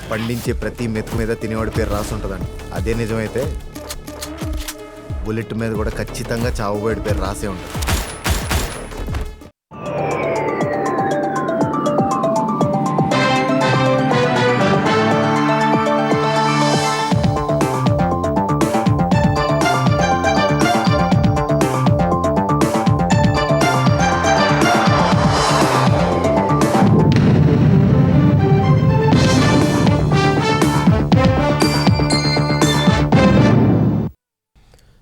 పండించే ప్రతి మెతుకు మీద తినేవాడి పేరు రాసి ఉంటుందండి. అదే నిజమైతే బుల్లెట్ మీద కూడా ఖచ్చితంగా చావుబోయేడి పేరు రాసే ఉంటుంది.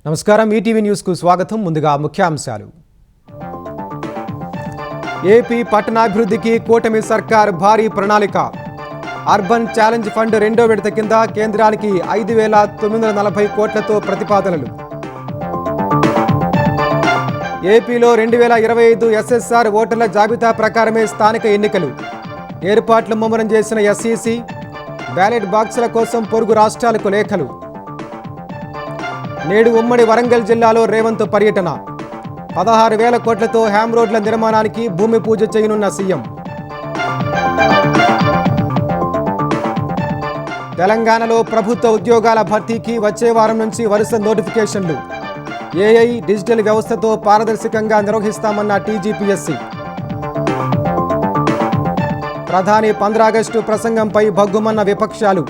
నమస్కారం, ఈటీవీ న్యూస్కు స్వాగతం. ముందుగా ముఖ్యాంశాలు. ఏపీ పట్టణాభివృద్ధికి కూటమి సర్కార్ భారీ ప్రణాళిక. అర్బన్ ఛాలెంజ్ ఫండ్ రెండో విడత కింద కేంద్రానికి 5,940 కోట్లతో ప్రతిపాదనలు. ఏపీలో 2025 ఎస్ఎస్ఆర్ ఓటర్ల జాబితా ప్రకారమే స్థానిక ఎన్నికలు. ఏర్పాట్లు ముమ్మరం చేసిన ఎస్ఈసి. బ్యాలెట్ బాక్సుల కోసం పొరుగు రాష్ట్రాలకు లేఖలు. నేడు ఉమ్మడి వరంగల్ జిల్లాలో రేవంత్ పర్యటన. 16,000 కోట్లతో హ్యామ్ రోడ్ల నిర్మాణానికి భూమి పూజ చేయనున్న సీఎం. తెలంగాణలో ప్రభుత్వ ఉద్యోగాల భర్తీకి వచ్చే వారం నుంచి వరుస నోటిఫికేషన్లు. ఏఐ డిజిటల్ వ్యవస్థతో పారదర్శకంగా నిర్వహిస్తామన్న టీజీపీఎస్సీ. ప్రధాని 15 ఆగస్టు ప్రసంగంపై భగ్గుమన్న విపక్షాలు.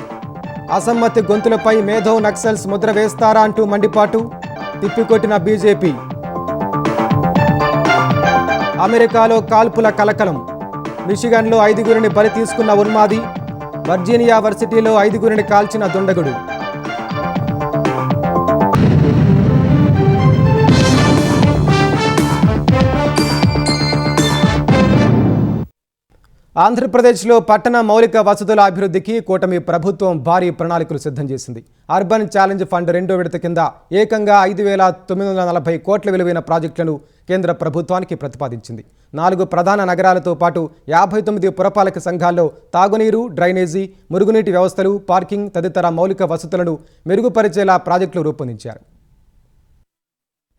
అసమ్మతి గొంతులపై మేధో నక్సల్స్ ముద్ర వేస్తారా అంటూ మండిపాటు. తిప్పికొట్టిన బీజేపీ. అమెరికాలో కాల్పుల కలకలం. మిషిగన్లో 5గురిని బలి తీసుకున్న ఉన్మాది. వర్జీనియా వర్సిటీలో 5గురిని కాల్చిన దుండగుడు. ఆంధ్రప్రదేశ్లో పట్టణ మౌలిక వసతుల అభివృద్ధికి కూటమి ప్రభుత్వం భారీ ప్రణాళికలు సిద్ధం చేసింది. అర్బన్ ఛాలెంజ్ ఫండ్ రెండో విడత కింద ఏకంగా 5,940 కోట్ల విలువైన ప్రాజెక్టులను కేంద్ర ప్రభుత్వానికి ప్రతిపాదించింది. 4 ప్రధాన నగరాలతో పాటు 59 పురపాలక సంఘాల్లో తాగునీరు, డ్రైనేజీ, మురుగునీటి వ్యవస్థలు, పార్కింగ్ తదితర మౌలిక వసతులను మెరుగుపరిచేలా ప్రాజెక్టులు రూపొందించారు.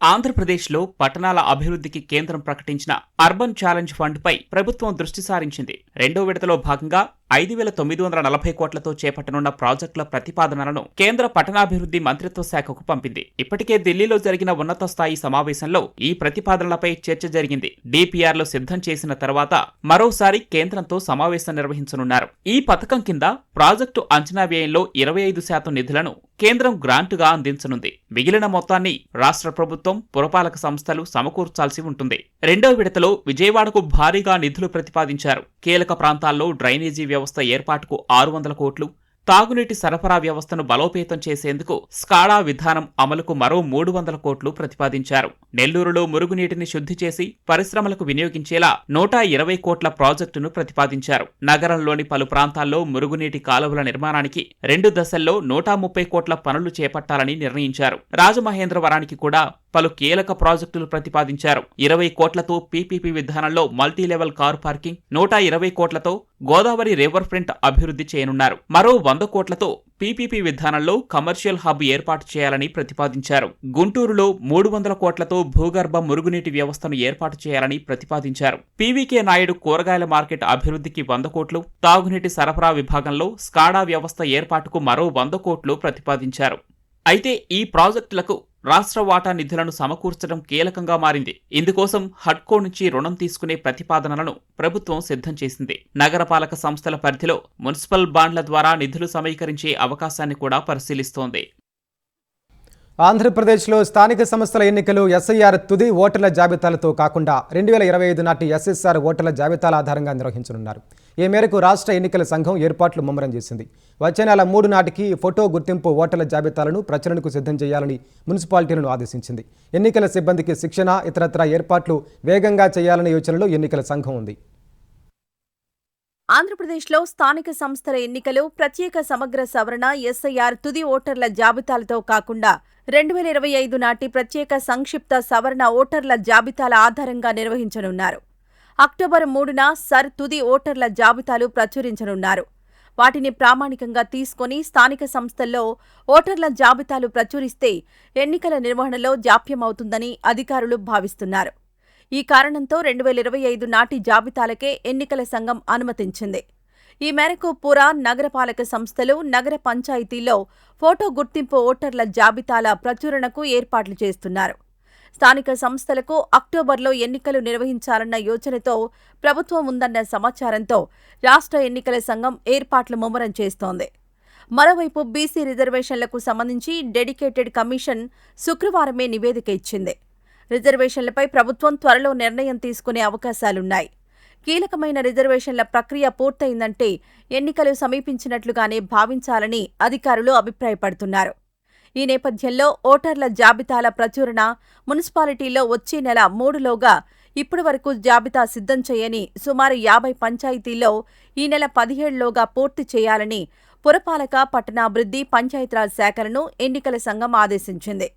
ఆంధ్రప్రదేశ్లో పట్టణాల అభివృద్ధికి కేంద్రం ప్రకటించిన అర్బన్ ఛాలెంజ్ ఫండ్ పై ప్రభుత్వం దృష్టి సారించింది. రెండో విడతలో భాగంగా 5,940 కోట్లతో చేపట్టనున్న ప్రాజెక్టుల ప్రతిపాదనలను కేంద్ర పట్టణాభివృద్ధి మంత్రిత్వ శాఖకు పంపింది. ఇప్పటికే ఢిల్లీలో జరిగిన ఉన్నత స్థాయి సమావేశంలో ఈ ప్రతిపాదనలపై చర్చ జరిగింది. డిపిఆర్లు సిద్ధం చేసిన తర్వాత మరోసారి కేంద్రంతో సమావేశం నిర్వహించనున్నారు. ఈ పథకం కింద ప్రాజెక్టు అంచనా వ్యయంలో 25% నిధులను కేంద్రం గ్రాంటుగా అందించనుంది. మిగిలిన మొత్తాన్ని రాష్ట్ర ప్రభుత్వం, పురపాలక సంస్థలు సమకూర్చాల్సి ఉంటుంది. రెండో విడతలో విజయవాడకు భారీగా నిధులు ప్రతిపాదించారు. కీలక ప్రాంతాల్లో డ్రైనేజీ వ్యవస్థ ఏర్పాటుకు 600 కోట్లు, తాగునీటి సరఫరా వ్యవస్థను బలోపేతం చేసేందుకు స్కాడా విధానం అమలుకు మరో 300 కోట్లు ప్రతిపాదించారు. నెల్లూరులో మురుగునీటిని శుద్ధి చేసి పరిశ్రమలకు వినియోగించేలా 120 కోట్ల ప్రాజెక్టును ప్రతిపాదించారు. నగరంలోని పలు ప్రాంతాల్లో మురుగునీటి కాలువల నిర్మాణానికి 2 దశల్లో 130 కోట్ల పనులు చేపట్టాలని నిర్ణయించారు. రాజమహేంద్రవరానికి కూడా పలు కీలక ప్రాజెక్టులు ప్రతిపాదించారు. 20 కోట్లతో పీపీపీ విధానంలో మల్టీలెవెల్ కారు పార్కింగ్, 120 కోట్లతో గోదావరి రివర్ ఫ్రంట్ అభివృద్ధి చేయనున్నారు. మరో 100 కోట్లతో పీపీపీ విధానంలో కమర్షియల్ హబ్ ఏర్పాటు చేయాలని ప్రతిపాదించారు. గుంటూరులో 300 కోట్లతో భూగర్భ మురుగునీటి వ్యవస్థను ఏర్పాటు చేయాలని ప్రతిపాదించారు. పీవీకే నాయుడు కూరగాయల మార్కెట్ అభివృద్ధికి 100 కోట్లు, తాగునీటి సరఫరా విభాగంలో స్కాడా వ్యవస్థ ఏర్పాటుకు మరో 100 కోట్లు ప్రతిపాదించారు. అయితే ఈ ప్రాజెక్టులకు రాష్ట్ర వాటా నిధులను సమకూర్చడం కీలకంగా మారింది. ఇందుకోసం హడ్కో నుంచి రుణం తీసుకునే ప్రతిపాదనలను ప్రభుత్వం సిద్ధం చేసింది. నగరపాలక సంస్థల పరిధిలో మున్సిపల్ బాండ్ల ద్వారా నిధులు సమీకరించే అవకాశాన్ని కూడా పరిశీలిస్తోంది. ఆంధ్రప్రదేశ్లో స్థానిక సంస్థల ఎన్నికలు ఎస్ఐఆర్ తుది ఓటర్ల జాబితాలతో కాకుండా 2025 నాటి ఎస్ఎస్ఆర్ ఓటర్ల జాబితాల ఆధారంగా నిర్వహించనున్నారు. ఈ మేరకు రాష్ట్ర ఎన్నికల సంఘం ఏర్పాట్లు ముమ్మరం చేసింది. వచ్చే నెల 3 నాటికి ఫోటో గుర్తింపు ఓటర్ల జాబితాలను ప్రచురణకు సిద్ధం చేయాలని మున్సిపాలిటీలను ఆదేశించింది. ఎన్నికల సిబ్బందికి శిక్షణ, ఇతరత్రా ఏర్పాట్లు వేగంగా చేయాలనే యోచనలో ఎన్నికల సంఘం ఉంది. ఆంధ్రప్రదేశ్లో స్థానిక సంస్థల ఎన్నికలు ప్రత్యేక సమగ్ర సవరణ ఎస్ఐఆర్ తుది ఓటర్ల జాబితాలతో కాకుండా 2025 నాటి ప్రత్యేక సంక్షిప్త సవరణ ఓటర్ల జాబితాల ఆధారంగా నిర్వహించనున్నారు. అక్టోబర్ 3న సర్ తుది ఓటర్ల జాబితాలు ప్రచురించనున్నారు. వాటిని ప్రామాణికంగా తీసుకొని స్థానిక సంస్థల్లో ఓటర్ల జాబితాలు ప్రచురిస్తే ఎన్నికల నిర్వహణలో జాప్యమవుతుందని అధికారులు భావిస్తున్నారు. ఈ కారణంతో 2025 నాటి జాబితాలకే ఎన్నికల సంఘం అనుమతించింది. ఈ మేరకు పుర, నగరపాలక సంస్థలు, నగర పంచాయతీల్లో ఫోటో గుర్తింపు ఓటర్ల జాబితాల ప్రచురణకు ఏర్పాట్లు చేస్తున్నారు. స్థానిక సంస్థలకు అక్టోబర్లో ఎన్నికలు నిర్వహించాలన్న యోచనతో ప్రభుత్వం ఉందన్న సమాచారంతో రాష్ట్ర ఎన్నికల సంఘం ఏర్పాట్లు ముమ్మరం చేస్తోంది. మరోవైపు బీసీ రిజర్వేషన్లకు సంబంధించి డెడికేటెడ్ కమిషన్ శుక్రవారమే నివేదిక ఇచ్చింది. రిజర్వేషన్లపై ప్రభుత్వం త్వరలో నిర్ణయం తీసుకునే అవకాశాలున్నాయి. కీలకమైన రిజర్వేషన్ల ప్రక్రియ పూర్తయిందంటే ఎన్నికలు సమీపించినట్లుగానే భావించాలని అధికారులు అభిప్రాయపడుతున్నారు. ఈ నేపథ్యంలో ఓటర్ల జాబితాల ప్రచురణ మున్సిపాలిటీల్లో వచ్చే నెల 3లోగా ఇప్పటివరకు జాబితా సిద్ధం చేయని సుమారు 50 పంచాయతీల్లో ఈ నెల 17లోగా పూర్తి చేయాలని పురపాలక, పట్టణాభివృద్ధి, పంచాయతీరాజ్ శాఖలను ఎన్నికల సంఘం ఆదేశించింది.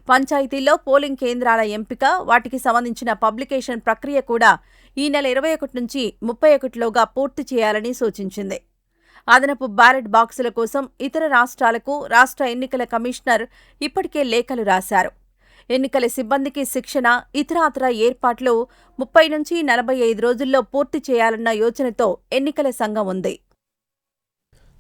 పంచాయతీల్లో పోలింగ్ కేంద్రాల ఎంపిక, వాటికి సంబంధించిన పబ్లికేషన్ ప్రక్రియ కూడా ఈ నెల 21 నుంచి 31లోగా పూర్తి చేయాలని సూచించింది. అదనపు బ్యాలెట్ బాక్సుల కోసం ఇతర రాష్ట్రాలకు రాష్ట్ర ఎన్నికల కమిషనర్ ఇప్పటికే లేఖలు రాశారు. ఎన్నికల సిబ్బందికి శిక్షణ, ఇతరాతర ఏర్పాట్లు 30 నుంచి 45 రోజుల్లో పూర్తి చేయాలన్న యోచనతో ఎన్నికల సంఘం ఉంది.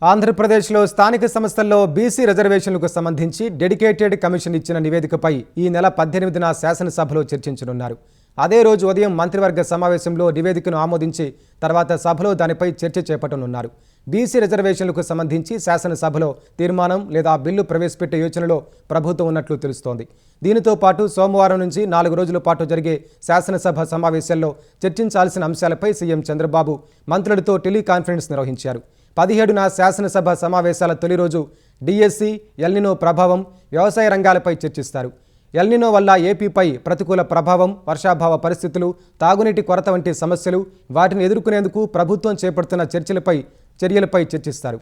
ఆంధ్రప్రదేశ్లో స్థానిక సంస్థల్లో బీసీ రిజర్వేషన్లకు సంబంధించి డెడికేటెడ్ కమిషన్ ఇచ్చిన నివేదికపై ఈ నెల 18న శాసనసభలో చర్చించనున్నారు. అదే రోజు ఉదయం మంత్రివర్గ సమావేశంలో నివేదికను ఆమోదించి తర్వాత సభలో దానిపై చర్చ చేపట్టనున్నారు. బీసీ రిజర్వేషన్లకు సంబంధించి శాసనసభలో తీర్మానం లేదా బిల్లు ప్రవేశపెట్టే యోచనలో ప్రభుత్వం ఉన్నట్లు తెలుస్తోంది. దీనితో పాటు సోమవారం నుంచి 4 రోజుల పాటు జరిగే శాసనసభ సమావేశాల్లో చర్చించాల్సిన అంశాలపై సీఎం చంద్రబాబు మంత్రులతో టెలికాన్ఫరెన్స్ నిర్వహించారు. 17న శాసనసభ సమావేశాల తొలి రోజు డిఎస్సి, ఎల్నినో ప్రభావం, వ్యవసాయ రంగాలపై చర్చిస్తారు. ఎల్నినో వల్ల ఏపీపై ప్రతికూల ప్రభావం, వర్షాభావ పరిస్థితులు, తాగునీటి కొరత వంటి సమస్యలు, వాటిని ఎదుర్కొనేందుకు ప్రభుత్వం చేపడుతున్న చర్యలపై చర్చిస్తారు.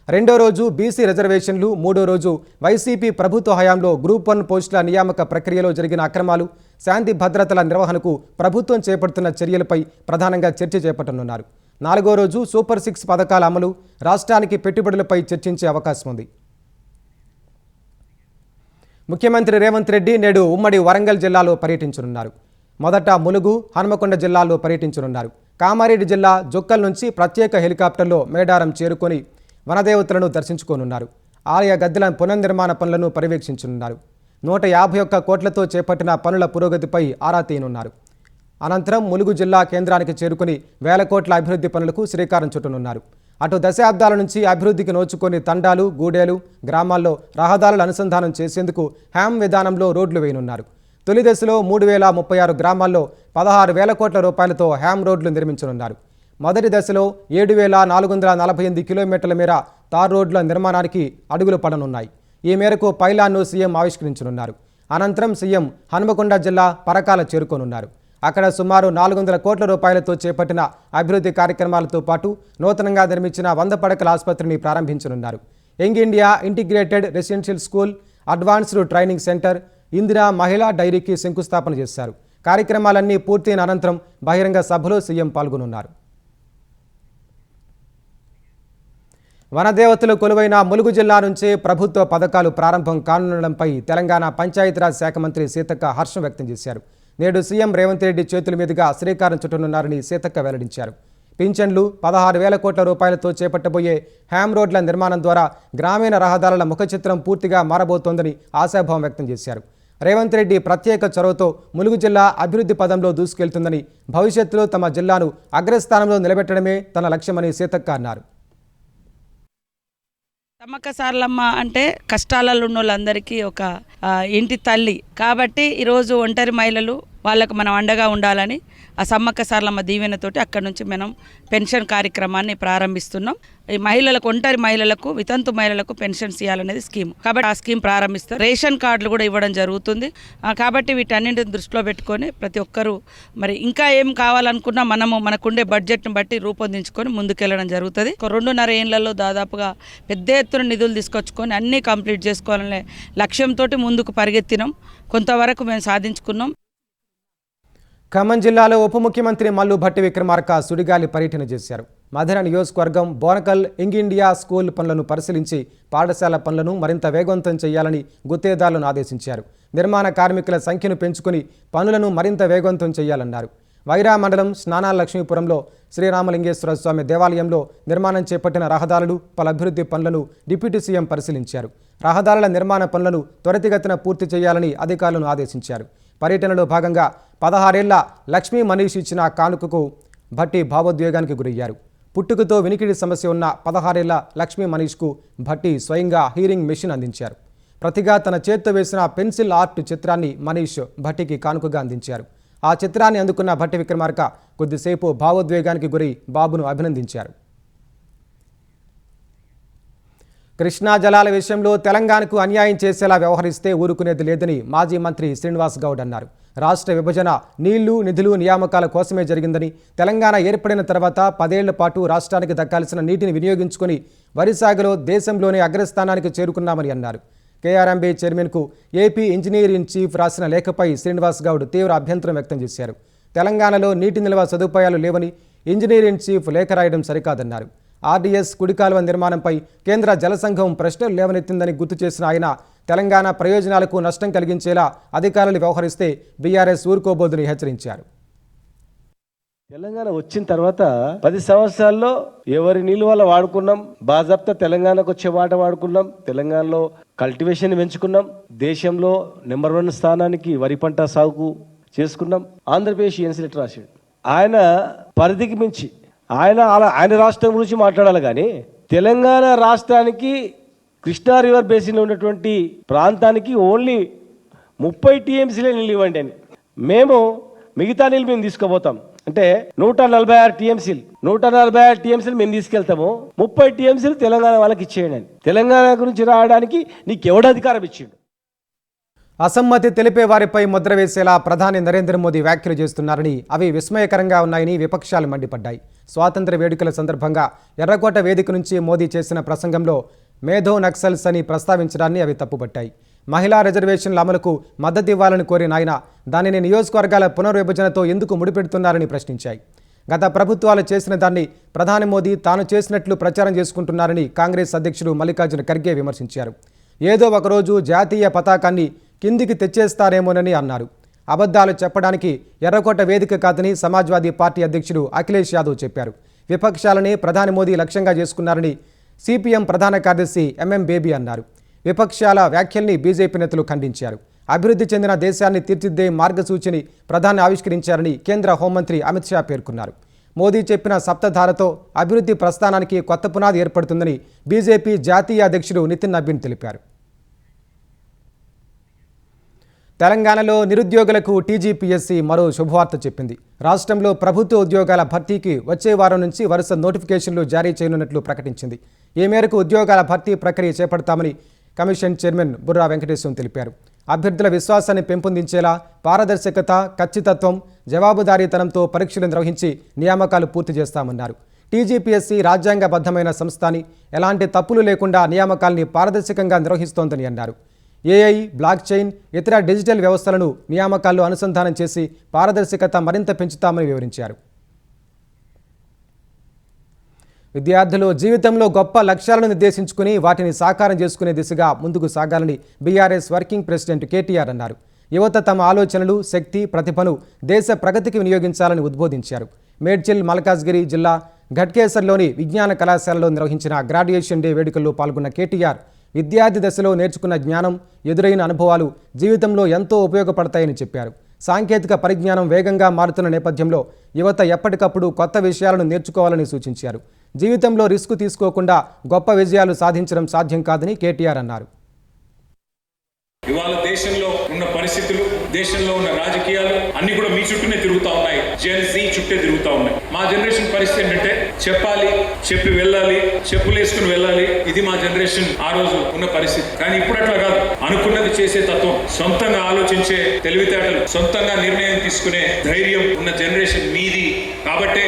రెండో రోజు బీసీ రిజర్వేషన్లు, మూడో రోజు వైసీపీ ప్రభుత్వ హయాంలో గ్రూప్ 1 పోస్టుల నియామక ప్రక్రియలో జరిగిన అక్రమాలు, శాంతి భద్రతల నిర్వహణకు ప్రభుత్వం చేపడుతున్న చర్యలపై ప్రధానంగా చర్చ చేపట్టనున్నారు. 4వ రోజు సూపర్ 6 పథకాల అమలు, రాష్ట్రానికి పెట్టుబడులపై చర్చించే అవకాశం ఉంది. ముఖ్యమంత్రి రేవంత్ రెడ్డి నేడు ఉమ్మడి వరంగల్ జిల్లాలో పర్యటించనున్నారు. మొదట ములుగు, హన్మకొండ జిల్లాల్లో పర్యటించనున్నారు. కామారెడ్డి జిల్లా జొక్కల్ నుంచి ప్రత్యేక హెలికాప్టర్లో మేడారం చేరుకొని వనదేవతలను దర్శించుకోనున్నారు. ఆలయ గద్దెల పునర్నిర్మాణ పనులను పర్యవేక్షించనున్నారు. 151 కోట్లతో చేపట్టిన పనుల పురోగతిపై ఆరా తీయనున్నారు. అనంతరం ములుగు జిల్లా కేంద్రానికి చేరుకుని వేల కోట్ల అభివృద్ధి పనులకు శ్రీకారం చుట్టనున్నారు. అటు దశాబ్దాల నుంచి అభివృద్ధికి నోచుకొని తండాలు, గూడేలు, గ్రామాల్లో రహదారుల అనుసంధానం చేసేందుకు హ్యామ్ విధానంలో రోడ్లు వేయనున్నారు. తొలి దశలో 3036 గ్రామాల్లో 16,000 కోట్ల రూపాయలతో హ్యామ్ రోడ్లు నిర్మించనున్నారు. మొదటి దశలో 7,448 కిలోమీటర్ల మేర తార్ రోడ్ల నిర్మాణానికి అడుగులు పడనున్నాయి. ఈ మేరకు పైలాన్ను సీఎం ఆవిష్కరించనున్నారు. అనంతరం సీఎం హన్మకొండ జిల్లా పరకాల చేరుకోనున్నారు. అక్కడ సుమారు 400 కోట్ల రూపాయలతో చేపట్టిన అభివృద్ధి కార్యక్రమాలతో పాటు నూతనంగా నిర్మించిన 100 పడకల ఆసుపత్రిని ప్రారంభించనున్నారు. Young India integrated residential school, advanced training centre, Indira Mahila డైరీకి శంకుస్థాపన చేశారు. కార్యక్రమాలన్నీ పూర్తయిన అనంతరం బహిరంగ సభలో సీఎం పాల్గొనున్నారు. వనదేవతలు కొలువైన ములుగు జిల్లా నుంచే ప్రభుత్వ పథకాలు ప్రారంభం కానుండడంపై తెలంగాణ పంచాయతీరాజ్ శాఖ మంత్రి సీతక్క హర్షం వ్యక్తం చేశారు. నేడు సీఎం రేవంత్ రెడ్డి చేతుల మీదుగా శ్రీకారం చుట్టనున్నారని సీతక్క వెల్లడించారు. పింఛన్లు, 16,000 కోట్ల రూపాయలతో చేపట్టబోయే హ్యామ్ రోడ్ల నిర్మాణం ద్వారా గ్రామీణ రహదారుల ముఖచిత్రం పూర్తిగా మారబోతోందని ఆశాభావం వ్యక్తం చేశారు. రేవంత్ రెడ్డి ప్రత్యేక చొరవతో ములుగు జిల్లా అభివృద్ధి పదంలో దూసుకెళ్తుందని, భవిష్యత్తులో తమ జిల్లాను అగ్రస్థానంలో నిలబెట్టడమే తన లక్ష్యమని సీతక్క అన్నారు. సమ్మక్క సారలమ్మ అంటే కష్టాలలో ఉన్న వాళ్ళందరికీ ఒక ఇంటి తల్లి కాబట్టి ఈరోజు ఒంటరి మహిళలు వాళ్ళకు మనం అండగా ఉండాలని ఆ సమ్మక్క సారలమ్మ దీవెనతోటి అక్కడి నుంచి మనం పెన్షన్ కార్యక్రమాన్ని ప్రారంభిస్తున్నాం. ఈ మహిళలకు, ఒంటరి మహిళలకు, వితంతు మహిళలకు పెన్షన్స్ ఇవ్వాలనేది స్కీమ్ కాబట్టి ఆ స్కీమ్ ప్రారంభిస్తాం. రేషన్ కార్డులు కూడా ఇవ్వడం జరుగుతుంది. కాబట్టి వీటన్నింటిని దృష్టిలో పెట్టుకొని ప్రతి ఒక్కరూ మరి ఇంకా ఏం కావాలనుకున్నా మనము మనకుండే బడ్జెట్ను బట్టి రూపొందించుకొని ముందుకెళ్ళడం జరుగుతుంది. 2.5 ఏళ్లలో దాదాపుగా పెద్ద ఎత్తున నిధులు తీసుకొచ్చుకొని అన్నీ కంప్లీట్ చేసుకోవాలనే లక్ష్యంతో ముందుకు పరిగెత్తినాం. కొంతవరకు మేము సాధించుకున్నాం. ఖమ్మం జిల్లాలో ఉప ముఖ్యమంత్రి మల్లు భట్టి విక్రమార్క సుడిగాలి పర్యటన చేశారు. మధుర నియోజకవర్గం బోనకల్ యంగ్ ఇండియా స్కూల్ పనులను పరిశీలించి పాఠశాల పనులను మరింత వేగవంతం చేయాలని గుత్తేదారులను ఆదేశించారు. నిర్మాణ కార్మికుల సంఖ్యను పెంచుకుని పనులను మరింత వేగవంతం చేయాలన్నారు. వైరా మండలం స్నానాల లక్ష్మీపురంలో శ్రీరామలింగేశ్వర స్వామి దేవాలయంలో నిర్మాణం చేపట్టిన రహదారులు పలు అభివృద్ధి పనులను డిప్యూటీ సీఎం పరిశీలించారు. రహదారుల నిర్మాణ పనులను త్వరితగతిన పూర్తి చేయాలని అధికారులను ఆదేశించారు. పర్యటనలో భాగంగా 16 ఏళ్ల లక్ష్మీ మనీష్ ఇచ్చిన కానుకకు భట్టి భావోద్వేగానికి గురయ్యారు. పుట్టుకతో వినికిడి సమస్య ఉన్న 16 ఏళ్ల లక్ష్మీ మనీష్కు భట్టి స్వయంగా హీరింగ్ మెషిన్ అందించారు. ప్రతిగా తన చేత్తో వేసిన పెన్సిల్ ఆర్ట్ చిత్రాన్ని మనీష్ భట్టికి కానుకగా అందించారు. ఆ చిత్రాన్ని అందుకున్న భట్టి విక్రమార్క కొద్దిసేపు భావోద్వేగానికి గురై బాబును అభినందించారు. కృష్ణా జలాల విషయంలో తెలంగాణకు అన్యాయం చేసేలా వ్యవహరిస్తే ఊరుకునేది లేదని మాజీ మంత్రి శ్రీనివాస్ గౌడ్ అన్నారు. రాష్ట్ర విభజన నీళ్లు నిధులు నియామకాల కోసమే జరిగిందని, తెలంగాణ ఏర్పడిన తర్వాత 10 ఏళ్ల పాటు రాష్ట్రానికి దక్కాల్సిన నీటిని వినియోగించుకొని వరి సాగులో దేశంలోనే అగ్రస్థానానికి చేరుకున్నామని అన్నారు. కేఆర్ఎంబీ చైర్మన్కు ఏపీ ఇంజనీర్ ఇన్ చీఫ్ రాసిన లేఖపై శ్రీనివాస్ గౌడ్ తీవ్ర అభ్యంతరం వ్యక్తం చేశారు. తెలంగాణలో నీటి నిల్వ సదుపాయాలు లేవని ఇంజనీర్ ఇన్ చీఫ్ లేఖ రాయడం సరికాదన్నారు. ఆర్డీఎస్ కుడికాలువ నిర్మాణంపై కేంద్ర జలసంఘం ప్రశ్నలు లేవనెత్తిందని గుర్తు చేసిన ఆయన తెలంగాణ ప్రయోజనాలకు నష్టం కలిగించేలా అధికారులు వ్యవహరిస్తే బీఆర్ఎస్ ఊరుకోబోదని హెచ్చరించారు. తెలంగాణ వచ్చిన తర్వాత 10 సంవత్సరాల్లో ఎవరి నీళ్ళు వల్ల వాడుకున్నాం, బాజాప్తా తెలంగాణకు వచ్చే వాట వాడుకున్నాం, తెలంగాణలో కల్టివేషన్ పెంచుకున్నాం, దేశంలో నెంబర్ 1 స్థానానికి వరి పంట సాగుకు చేసుకున్నాం. ఆంధ్రప్రదేశ్ ఎన్సీలెట్ రాశాడు. ఆయన పరిధికి మించి ఆయన రాష్ట్రం గురించి మాట్లాడాలి కానీ తెలంగాణ రాష్ట్రానికి కృష్ణా రివర్ బేసిన్ ఉన్నటువంటి ప్రాంతానికి ఓన్లీ 30 టీఎంసీలే నీళ్ళు ఇవ్వండి అని, మేము మిగతా నీళ్ళు మేము తీసుకుపోతాం అంటే 146 టీఎంసీలు మేము తీసుకెళ్తాము, 30 టీఎంసీలు తెలంగాణ వాళ్ళకి ఇచ్చేయండి అని. తెలంగాణ గురించి రావడానికి నీకు ఎవడు అధికారం ఇచ్చిండు? అసమ్మతి తెలిపే వారిపై ముద్ర వేసేలా ప్రధాని నరేంద్ర మోదీ వ్యాఖ్యలు చేస్తున్నారని, అవి విస్మయకరంగా ఉన్నాయని విపక్షాలు మండిపడ్డాయి. స్వాతంత్ర్య వేడుకల సందర్భంగా ఎర్రకోట వేదిక నుంచి మోదీ చేసిన ప్రసంగంలో మేధో నక్సల్స్ అని ప్రస్తావించడాన్ని అవి తప్పుపట్టాయి. మహిళా రిజర్వేషన్ల అమలుకు మద్దతు ఇవ్వాలని కోరిన ఆయన దానిని నియోజకవర్గాల పునర్విభజనతో ఎందుకు ముడిపెడుతున్నారని ప్రశ్నించాయి. గత ప్రభుత్వాలు చేసిన దాన్ని ప్రధాని మోదీ తాను చేసినట్లు ప్రచారం చేసుకుంటున్నారని కాంగ్రెస్ అధ్యక్షుడు మల్లికార్జున ఖర్గే విమర్శించారు. ఏదో ఒకరోజు జాతీయ పతాకాన్ని కిందికి తెచ్చేస్తారేమోనని అన్నారు. అబద్ధాలు చెప్పడానికి ఎర్రకోట వేదిక కాదని సమాజ్వాదీ పార్టీ అధ్యక్షుడు అఖిలేష్ యాదవ్ చెప్పారు. విపక్షాలని ప్రధాని మోదీ లక్ష్యంగా చేసుకున్నారని సిపిఎం ప్రధాన కార్యదర్శి ఎంఎం బేబీ అన్నారు. విపక్షాల వ్యాఖ్యల్ని బీజేపీ నేతలు ఖండించారు. అభివృద్ధి చెందిన దేశాన్ని తీర్చిదిద్దే మార్గసూచిని ప్రధాని ఆవిష్కరించారని కేంద్ర హోంమంత్రి అమిత్ షా పేర్కొన్నారు. మోదీ చెప్పిన సప్తధారతో అభివృద్ధి ప్రస్థానానికి కొత్త పునాది ఏర్పడుతుందని బీజేపీ జాతీయ అధ్యక్షుడు నితిన్ నబీన్ తెలిపారు. తెలంగాణలో నిరుద్యోగులకు టీజీపీఎస్సీ మరో శుభవార్త చెప్పింది. రాష్ట్రంలో ప్రభుత్వ ఉద్యోగాల భర్తీకి వచ్చే వారం నుంచి వరుస నోటిఫికేషన్లు జారీ చేయనున్నట్లు ప్రకటించింది. ఈ మేరకు ఉద్యోగాల భర్తీ ప్రక్రియ చేపడతామని కమిషన్ చైర్మన్ బుర్రా వెంకటేశ్వరం తెలిపారు. అభ్యర్థుల విశ్వాసాన్ని పెంపొందించేలా పారదర్శకత, ఖచ్చితత్వం, జవాబుదారీతనంతో పరీక్షలు నిర్వహించి నియామకాలు పూర్తి చేస్తామన్నారు. టీజీపీఎస్సీ రాజ్యాంగబద్ధమైన సంస్థ అని, ఎలాంటి తప్పులు లేకుండా నియామకాల్ని పారదర్శకంగా నిర్వహిస్తోందని అన్నారు. ఏఐ, బ్లాక్ చైన్, ఇతర డిజిటల్ వ్యవస్థలను నియామకాల్లో అనుసంధానం చేసి పారదర్శకత మరింత పెంచుతామని వివరించారు. విద్యార్థులు జీవితంలో గొప్ప లక్ష్యాలను నిర్దేశించుకుని వాటిని సాకారం చేసుకునే దిశగా ముందుకు సాగాలని బీఆర్ఎస్ వర్కింగ్ ప్రెసిడెంట్ కేటీఆర్ అన్నారు. యువత తమ ఆలోచనలు, శక్తి, ప్రతిభను దేశ ప్రగతికి వినియోగించాలని ఉద్బోధించారు. మేడ్చల్ మల్కాజ్గిరి జిల్లా ఘట్కేసర్లోని విజ్ఞాన కళాశాలలో నిర్వహించిన గ్రాడ్యుయేషన్ డే వేడుకల్లో పాల్గొన్న కేటీఆర్ విద్యార్థి దశలో నేర్చుకున్న జ్ఞానం, ఎదురైన అనుభవాలు జీవితంలో ఎంతో ఉపయోగపడతాయని చెప్పారు. సాంకేతిక పరిజ్ఞానం వేగంగా మారుతున్న నేపథ్యంలో యువత ఎప్పటికప్పుడు కొత్త విషయాలను నేర్చుకోవాలని సూచించారు. జీవితంలో రిస్క్ తీసుకోకుండా గొప్ప విజయాలు సాధించడం సాధ్యం కాదని కేటీఆర్ అన్నారు. ఇవాళ దేశంలో ఉన్న పరిస్థితులు, దేశంలో ఉన్న రాజకీయాలు అన్ని కూడా మీ చుట్టూనే తిరుగుతా ఉన్నాయి. జెన్ జీ చుట్టే తిరుగుతా ఉన్నాయి. మా జనరేషన్ పరిస్థితి ఏంటంటే చెప్పాలి, చెప్పి వెళ్ళాలి, చెప్పులు వేసుకుని వెళ్ళాలి. ఇది మా జనరేషన్ ఆ రోజు ఉన్న పరిస్థితి. కానీ ఇప్పుడు అట్లా కాదు. అనుకున్నది చేసే తత్వం, సొంతంగా ఆలోచించే తెలివితేటలు, సొంతంగా నిర్ణయం తీసుకునే ధైర్యం ఉన్న జనరేషన్ మీది. కాబట్టే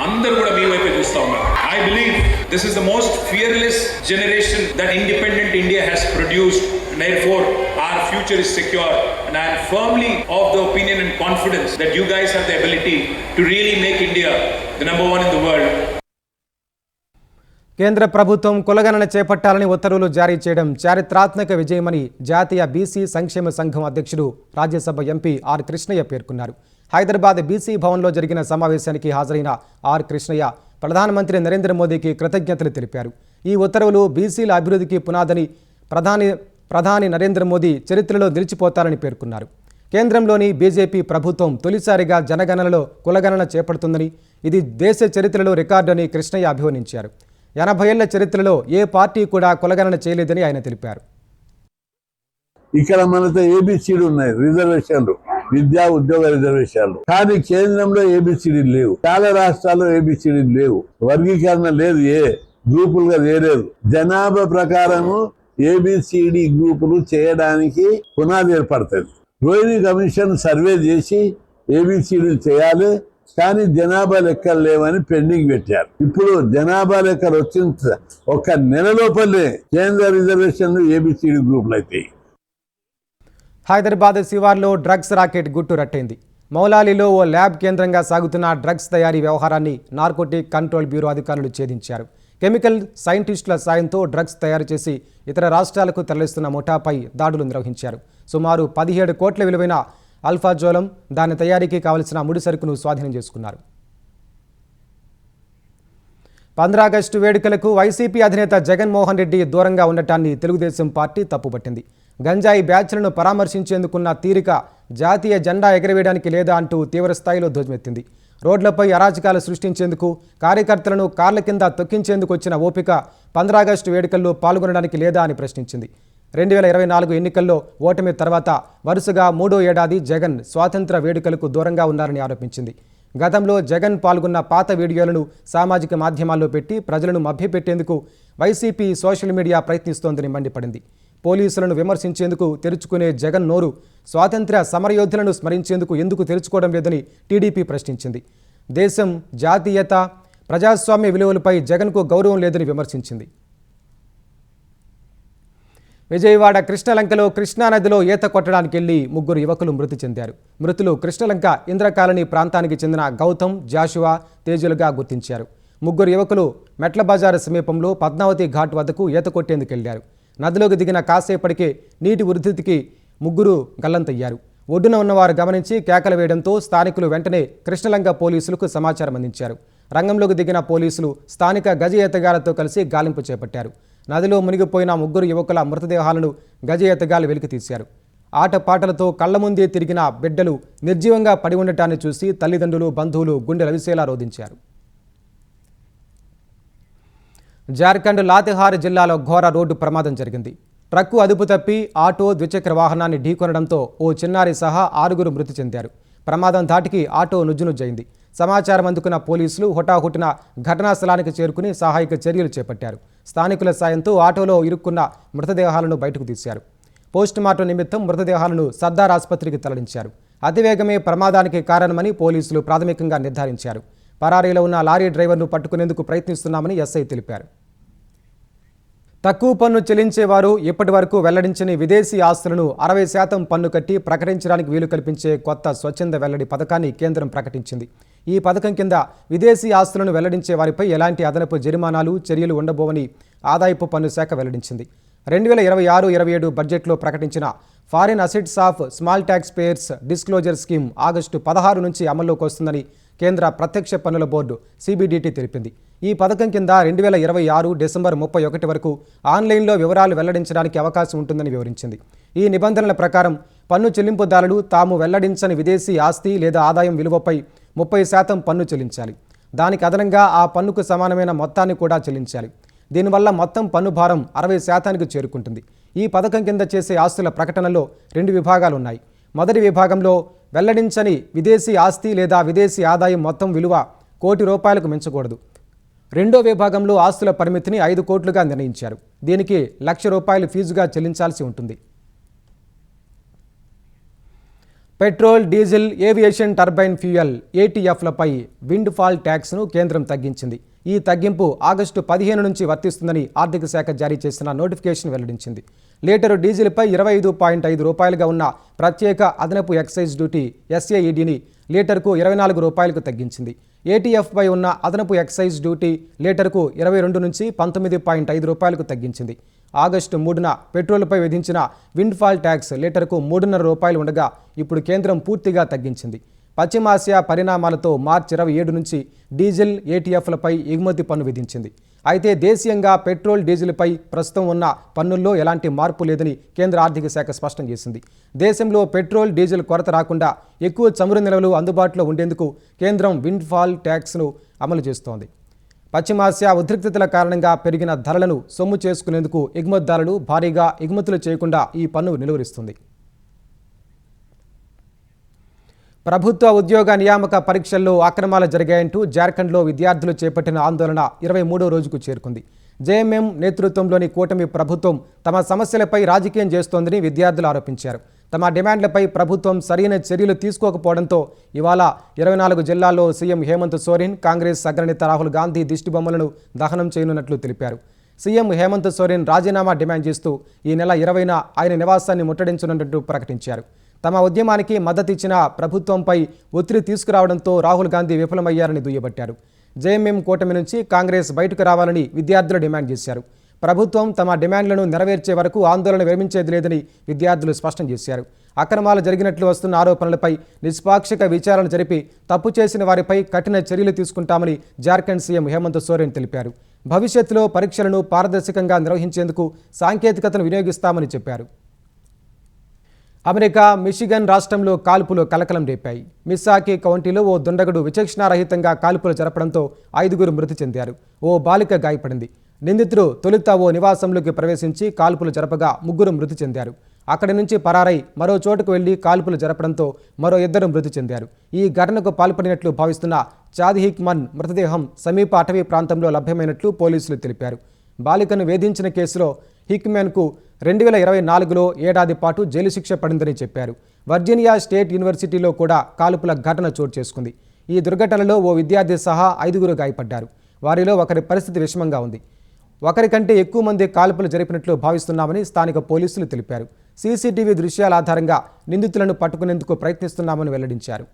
అందరూ కూడా మీ వైపే చూస్తా ఉన్నారు. I believe this is the most fearless generation that independent India has produced. Therefore, our future is secure, and I am firmly of the opinion and confidence that you guys have the ability to really make India the number 1 in the world. కేంద్ర ప్రభుత్వం కులగణన చేపట్టాలని ఉత్తర్వులు జారీ చేయడం చారిత్రాత్మక విజయమని జాతీయ BC సంక్షేమ సంఘం అధ్యక్షుడు రాజ్యసభ ఎంపీ ఆర్ కృష్ణయ్య పేర్కొన్నారు. హైదరాబాద్ బీసీ భవన్లో జరిగిన సమావేశానికి హాజరైన ఆర్ కృష్ణయ్య ప్రధానమంత్రి నరేంద్ర మోదీకి కృతజ్ఞతలు తెలిపారు. ఈ ఉత్తర్వులు బీసీల అభివృద్ధికి పునాదని ప్రధాని నరేంద్ర మోదీ చరిత్రలో నిలిచిపోతారని పేర్కొన్నారు. కేంద్రంలోని బీజేపీ ప్రభుత్వం తొలిసారిగా జనగణనలో కులగణన చేపడుతుందని, ఇది దేశ చరిత్రలో రికార్డు అని కృష్ణయ్య అభివర్ణించారు. 80 ఏళ్ల చరిత్రలో ఏ పార్టీ కూడా కులగణన చేయలేదని ఆయన తెలిపారు. ఇక్కడ మనతో ఏబిసిడి ఉన్నాయి, రిజర్వేషన్లు, విద్యా ఉద్యోగ రిజర్వేషన్లు. కానీ కేంద్రంలో ఏబిసిడి లేవు. చాలా రాష్ట్రాల్లో ఏబిసిడి లేవు. వర్గీకరణ లేదు, ఏ గ్రూపులుగా చేయలేదు. జనాభా ప్రకారము ఏబిసిడి గ్రూపులు చేయడానికి పునాది ఏర్పడుతుంది. రోహిణి కమిషన్ సర్వే చేసి ఏబిసిడి చేయాలి, కానీ జనాభా లెక్కలు లేవని పెండింగ్ పెట్టారు. ఇప్పుడు జనాభా లెక్కలు వచ్చిన ఒక నెల లోపలే కేంద్ర రిజర్వేషన్లు ఏబిసిడి గ్రూపులు అవుతాయి. హైదరాబాద్ శివార్లో డ్రగ్స్ రాకెట్ గుట్టు రట్టయింది. మౌలాలిలో ఓ ల్యాబ్ కేంద్రంగా సాగుతున్న డ్రగ్స్ తయారీ వ్యవహారాన్ని నార్కోటిక్ కంట్రోల్ బ్యూరో అధికారులు ఛేదించారు. కెమికల్ సైంటిస్టుల సాయంతో డ్రగ్స్ తయారు చేసి ఇతర రాష్ట్రాలకు తరలిస్తున్న ముఠాపై దాడులు నిర్వహించారు. సుమారు 17 కోట్ల విలువైన అల్ఫాజోలం, దాని తయారీకి కావలసిన ముడి సరుకును స్వాధీనం చేసుకున్నారు. 15 ఆగస్టు వేడుకలకు వైసీపీ అధినేత జగన్మోహన్ రెడ్డి దూరంగా ఉండటాన్ని తెలుగుదేశం పార్టీ తప్పుపట్టింది. గంజాయి బ్యాచ్లను పరామర్శించేందుకున్న తీరిక జాతీయ జెండా ఎగరవేయడానికి లేదా అంటూ తీవ్రస్థాయిలో ధ్వజమెత్తింది. రోడ్లపై అరాచకాలు సృష్టించేందుకు, కార్యకర్తలను కార్ల కింద తొక్కించేందుకు వచ్చిన ఓపిక 15 ఆగస్టు వేడుకల్లో పాల్గొనడానికి లేదా అని ప్రశ్నించింది. 2024 ఎన్నికల్లో ఓటమి తర్వాత వరుసగా 3వ ఏడాది జగన్ స్వాతంత్ర వేడుకలకు దూరంగా ఉన్నారని ఆరోపించింది. గతంలో జగన్ పాల్గొన్న పాత వీడియోలను సామాజిక మాధ్యమాల్లో పెట్టి ప్రజలను మభ్యపెట్టేందుకు వైసీపీ సోషల్ మీడియా ప్రయత్నిస్తోందని మండిపడింది. పోలీసులను విమర్శించేందుకు తెరుచుకునే జగన్ నోరు స్వాతంత్ర్య సమరయోధులను స్మరించేందుకు ఎందుకు తెరుచుకోవడం లేదని టీడీపీ ప్రశ్నించింది. దేశం, జాతీయత, ప్రజాస్వామ్య విలువలపై జగన్కు గౌరవం లేదని విమర్శించింది. విజయవాడ కృష్ణలంకలో కృష్ణానదిలో ఈత కొట్టడానికి వెళ్లి 3 యువకులు మృతి చెందారు. మృతులు కృష్ణలంక ఇంద్రకాలనీ ప్రాంతానికి చెందిన గౌతమ్, జాషువా, తేజులుగా గుర్తించారు. 3 యువకులు మెట్ల బజారు సమీపంలో పద్మావతి ఘాట్ వద్దకు ఈత కొట్టేందుకు వెళ్లారు. నదిలోకి దిగిన కాసేపటికే నీటి ఉధృతికి 3 గల్లంతయ్యారు. ఒడ్డున ఉన్నవారు గమనించి కేకలు వేయడంతో స్థానికులు వెంటనే కృష్ణలంక పోలీసులకు సమాచారం అందించారు. రంగంలోకి దిగిన పోలీసులు స్థానిక గజ ఈతగాళ్లతో కలిసి గాలింపు చేపట్టారు. నదిలో మునిగిపోయిన 3 యువకుల మృతదేహాలను గజ ఈతగాళ్లు వెలికి తీశారు. ఆటపాటలతో కళ్ల ముందే తిరిగిన బిడ్డలు నిర్జీవంగా పడి ఉండటాన్ని చూసి తల్లిదండ్రులు, బంధువులు గుండె లవిసేలా రోధించారు. జార్ఖండ్ లాతెహార్ జిల్లాలో ఘోర రోడ్డు ప్రమాదం జరిగింది. ట్రక్కు అదుపు తప్పి ఆటో, ద్విచక్ర వాహనాన్ని ఢీకొనడంతో ఓ చిన్నారి సహా 6 మృతి చెందారు. ప్రమాదం ధాటికి ఆటో నుజ్జునుజ్జైంది. సమాచారం అందుకున్న పోలీసులు హుటాహుటిన ఘటనా స్థలానికి చేరుకుని సహాయక చర్యలు చేపట్టారు. స్థానికుల సాయంతో ఆటోలో ఇరుక్కున్న మృతదేహాలను బయటకు తీశారు. పోస్టుమార్టం నిమిత్తం మృతదేహాలను సర్దార్ ఆసుపత్రికి తరలించారు. అతివేగమే ప్రమాదానికి కారణమని పోలీసులు ప్రాథమికంగా నిర్ధారించారు. పరారీలో ఉన్న లారీ డ్రైవర్ను పట్టుకునేందుకు ప్రయత్నిస్తున్నామని ఎస్ఐ తెలిపారు. తక్కువ పన్ను చెల్లించేవారు ఇప్పటి వరకు వెల్లడించని విదేశీ ఆస్తులను 60% పన్ను కట్టి ప్రకటించడానికి వీలు కల్పించే కొత్త స్వచ్ఛంద వెల్లడి పథకాన్ని కేంద్రం ప్రకటించింది. ఈ పథకం కింద విదేశీ ఆస్తులను వెల్లడించే వారిపై ఎలాంటి అదనపు జరిమానాలు, చర్యలు ఉండబోవని ఆదాయపు పన్ను శాఖ వెల్లడించింది. 2026-27 బడ్జెట్లో ప్రకటించిన foreign assets of small taxpayers disclosure scheme August 16 నుంచి అమల్లోకి వస్తుందని కేంద్ర ప్రత్యక్ష పన్నుల బోర్డు CBDT తెలిపింది. ఈ పథకం కింద 2026 డిసెంబర్ 31 వరకు ఆన్లైన్లో వివరాలు వెల్లడించడానికి అవకాశం ఉంటుందని వివరించింది. ఈ నిబంధనల ప్రకారం పన్ను చెల్లింపుదారులు తాము వెల్లడించని విదేశీ ఆస్తి లేదా ఆదాయం విలువపై 30% పన్ను చెల్లించాలి. దానికి అదనంగా ఆ పన్నుకు సమానమైన మొత్తాన్ని కూడా చెల్లించాలి. దీనివల్ల మొత్తం పన్ను భారం 60%కు చేరుకుంటుంది. ఈ పథకం కింద చేసే ఆస్తుల ప్రకటనలో 2 విభాగాలు ఉన్నాయి. మొదటి విభాగంలో వెల్లడించని విదేశీ ఆస్తి లేదా విదేశీ ఆదాయం మొత్తం విలువ ₹1,00,00,000 మించకూడదు. రెండో విభాగంలో ఆస్తుల పరిమితిని 5 కోట్లుగా నిర్ణయించారు. దీనికి ₹1,00,000 ఫీజుగా చెల్లించాల్సి ఉంటుంది. Petrol, diesel, aviation turbine fuel ATFలపై విండ్ ఫాల్ ట్యాక్స్ను కేంద్రం తగ్గించింది. ఈ తగ్గింపు ఆగస్టు 15 నుంచి వర్తిస్తుందని ఆర్థిక శాఖ జారీ చేసిన నోటిఫికేషన్ వెల్లడించింది. లీటరు డీజిల్పై ₹25.5 ఉన్న ప్రత్యేక అదనపు ఎక్సైజ్ డ్యూటీ SAEDని లీటర్కు ₹24 తగ్గించింది. ATFపై ఉన్న అదనపు ఎక్సైజ్ డ్యూటీ లీటర్కు 22 నుంచి ₹19.5 తగ్గించింది. ఆగస్టు 3న పెట్రోల్పై విధించిన విండ్ ఫాల్ ట్యాక్స్ లీటర్కు ₹3.5 ఉండగా ఇప్పుడు కేంద్రం పూర్తిగా తగ్గించింది. పశ్చిమాసియా పరిణామాలతో మార్చి 27 నుంచి డీజిల్ ఏటీఎఫ్లపై ఎగుమతి పన్ను విధించింది. అయితే దేశీయంగా పెట్రోల్ డీజిల్పై ప్రస్తుతం ఉన్న పన్నుల్లో ఎలాంటి మార్పు లేదని కేంద్ర ఆర్థిక శాఖ స్పష్టం చేసింది. దేశంలో పెట్రోల్ డీజిల్ కొరత రాకుండా ఎక్కువ చమురు నిల్వలు అందుబాటులో ఉండేందుకు కేంద్రం విండ్ఫాల్ ట్యాక్స్ను అమలు చేస్తోంది. పశ్చిమాసియా ఉద్రిక్తతల కారణంగా పెరిగిన ధరలను సొమ్ము చేసుకునేందుకు ఎగుమతిదారులు భారీగా ఎగుమతులు చేయకుండా ఈ పన్ను నిలువరిస్తుంది. ప్రభుత్వ ఉద్యోగ నియామక పరీక్షల్లో అక్రమాలు జరిగాయంటూ జార్ఖండ్లో విద్యార్థులు చేపట్టిన ఆందోళన 23వ రోజుకు చేరుకుంది. జేఎంఎం నేతృత్వంలోని కూటమి ప్రభుత్వం తమ సమస్యలపై రాజకీయం చేస్తోందని విద్యార్థులు ఆరోపించారు. తమ డిమాండ్లపై ప్రభుత్వం సరైన చర్యలు తీసుకోకపోవడంతో ఇవాళ 24 జిల్లాల్లో సీఎం హేమంత్ సోరెన్, కాంగ్రెస్ అగ్రనేత రాహుల్ గాంధీ దిష్టిబొమ్మలను దహనం చేయనున్నట్లు తెలిపారు. సీఎం హేమంత్ సోరెన్ రాజీనామా డిమాండ్ చేస్తూ ఈ నెల 20న ఆయన నివాసాన్ని ముట్టడించనున్నట్టు ప్రకటించారు. తమ ఉద్యమానికి మద్దతిచ్చిన ప్రభుత్వంపై ఒత్తిడి తీసుకురావడంతో రాహుల్ గాంధీ విఫలమయ్యారని దుయ్యబట్టారు. జేఎంఎం కూటమి నుంచి కాంగ్రెస్ బయటకు రావాలని విద్యార్థులు డిమాండ్ చేశారు. ప్రభుత్వం తమ డిమాండ్లను నెరవేర్చే వరకు ఆందోళన విరమించేది లేదని విద్యార్థులు స్పష్టం చేశారు. అక్రమాలు జరిగినట్లు వస్తున్న ఆరోపణలపై నిష్పాక్షిక విచారణ జరిపి తప్పు చేసిన వారిపై కఠిన చర్యలు తీసుకుంటామని జార్ఖండ్ సీఎం హేమంత్ సోరెన్ తెలిపారు. భవిష్యత్తులో పరీక్షలను పారదర్శకంగా నిర్వహించేందుకు సాంకేతికతను వినియోగిస్తామని చెప్పారు. అమెరికా మిషిగన్ రాష్ట్రంలో కాల్పులు కలకలం రేపాయి. మిస్సాకి కౌంటీలో ఓ దుండగుడు విచక్షణారహితంగా కాల్పులు జరపడంతో 5గురు మృతి చెందారు. ఓ బాలిక గాయపడింది. నిందితుడు తొలుత ఓ నివాసంలోకి ప్రవేశించి కాల్పులు జరపగా 3 మృతి చెందారు. అక్కడి నుంచి పరారై మరో చోటుకు వెళ్లి కాల్పులు జరపడంతో మరో 2 మృతి చెందారు. ఈ ఘటనకు పాల్పడినట్లు భావిస్తున్న చాదిహిక్ మన్ మృతదేహం సమీప అటవీ ప్రాంతంలో లభ్యమైనట్లు పోలీసులు తెలిపారు. బాలికను వేధించిన కేసులో హిక్మెన్కు 2024లో ఏడాది పాటు జైలు శిక్ష పడిందని చెప్పారు. వర్జీనియా స్టేట్ యూనివర్సిటీలో కూడా కాల్పుల ఘటన చోటు చేసుకుంది. ఈ దుర్ఘటనలో ఓ విద్యార్థి సహా 5గురు గాయపడ్డారు. వారిలో ఒకరి పరిస్థితి విషమంగా ఉంది. ఒకరి కంటే ఎక్కువ మంది కాల్పులు జరిపినట్లు భావిస్తున్నామని స్థానిక పోలీసులు తెలిపారు. సీసీటీవీ దృశ్యాల ఆధారంగా నిందితులను పట్టుకునేందుకు ప్రయత్నిస్తున్నామని వెల్లడించారు.